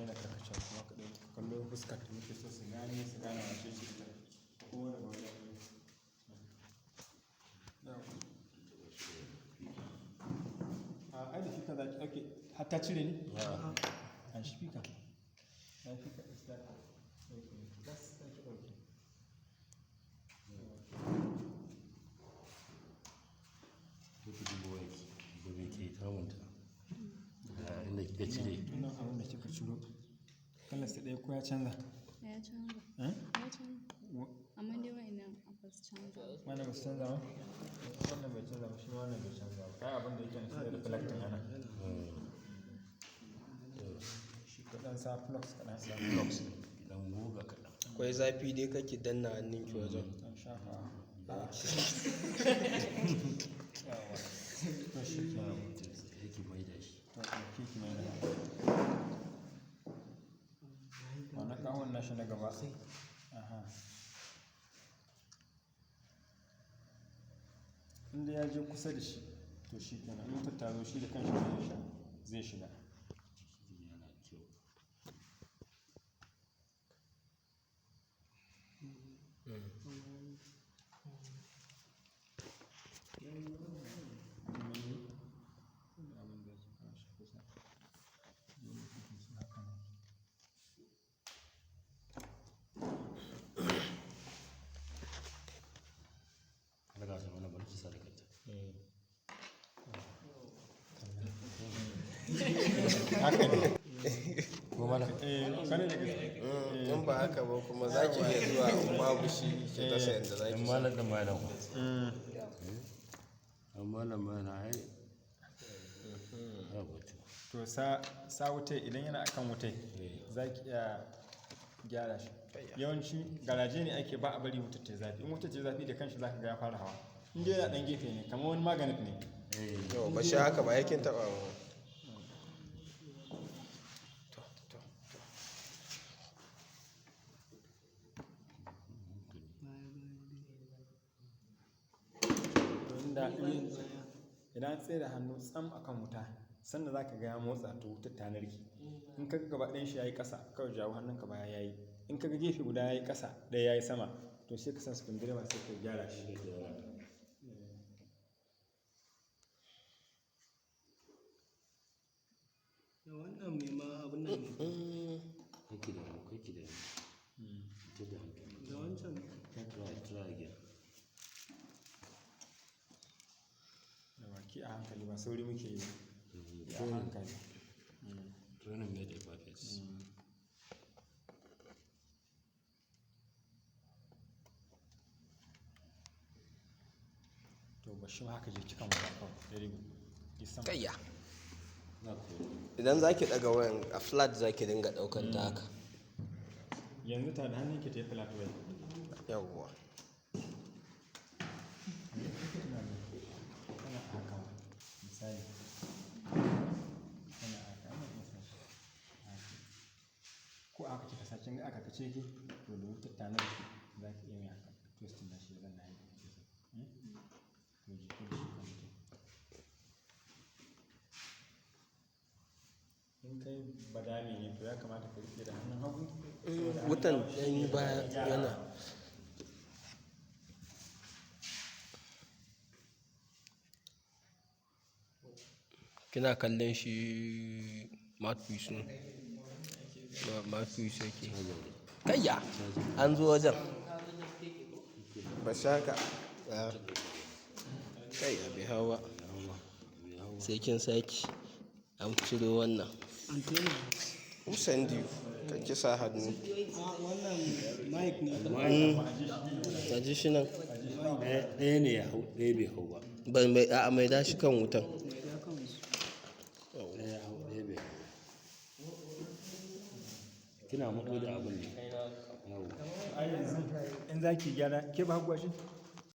daina karkacin kuma ka kallo fuskar da muke so su gane wace ce ita kowane ba wajen ai da fika za ki ake hatta cire ne? an shi fika na fika isa that's za ki ɗauki duk dubu waki da bai ke kamunta da inda kika cire tunan abin da kika ciro kallon su ɗaya ko ya canza? ya canza amma dai wa'annan ba su canza wannan ba su canza ba? wannan bai canza ba shi ma wannan bai canza ba kai abin da yake shi da reflecting ana shi kaɗan sa flux kaɗan sa flux dan goga kaɗan akwai zafi dai kake danna hannun ki wajen an shafa to shi ke yake mai da shi to ɗauki ki mai da wannan kawon nashi na gaba inda ya je kusa da shi to shi kenan in tattaro shi da kanshi zai shiga yana kyau daga sama na bari sa da kanta haka ne ko mana kane da gaske in ba haka ba kuma za ki iya zuwa in babu shi ki rasa yadda za ki dan malam da malam amma na mana ai to sa wutai idan yana akan wutai za ki iya gyara shi yawanci garaje ne ake ba a bari wutar ta zafi in wutar ta zafi da kanshi za ka ga ya fara hawa in dai yana dan gefe ne kamar wani maganin ne yau ba shi haka ba yakin taɓa ba idan tsaye da hannu tsam akan wuta sanda za ka ga ya motsa to wutar ta narki in ka gaba ɗayan shi ya yi ƙasa kawai jawo hannunka baya ya yi in ka ga gefe guda ya yi ƙasa ɗaya ya yi sama to sai ka san su kundire sai ka gyara shi wannan mai ma abin nan ne kake da ta da hankali da wancan try again da baki a hankali ba sauri muke yi a hankali training made a perfect to ba shi haka je cikin wata kawai very good kayya idan za ki ɗaga wayan a flat za ki dinga ɗaukar ta haka yanzu ta da hannun ki ta yi flat way yawwa kana haka misali kana haka ko aka cika sacin aka kace ki to da wutar ta nan za ki iya mai haka twistin da shi zan na yi to jikin shi kan mutum in kai badami ne to ya kamata ka rike da hannun hagu wutan ɗan yi baya yana kina kallon shi mouthpiece ne mouthpiece yake kayya an zo wajen ba shaka kayya bai hawa sai kin saki an ciro wannan usandi ka kisa hannu wannan mic ne ka ji shi nan ɗaya ne ya hau ɗaya bai hau ba a mai dashi kan wutan ɗaya ya hau ɗaya bai hau kina mutu da abin ne ai yanzu in za ki gyara ke ba hagu shi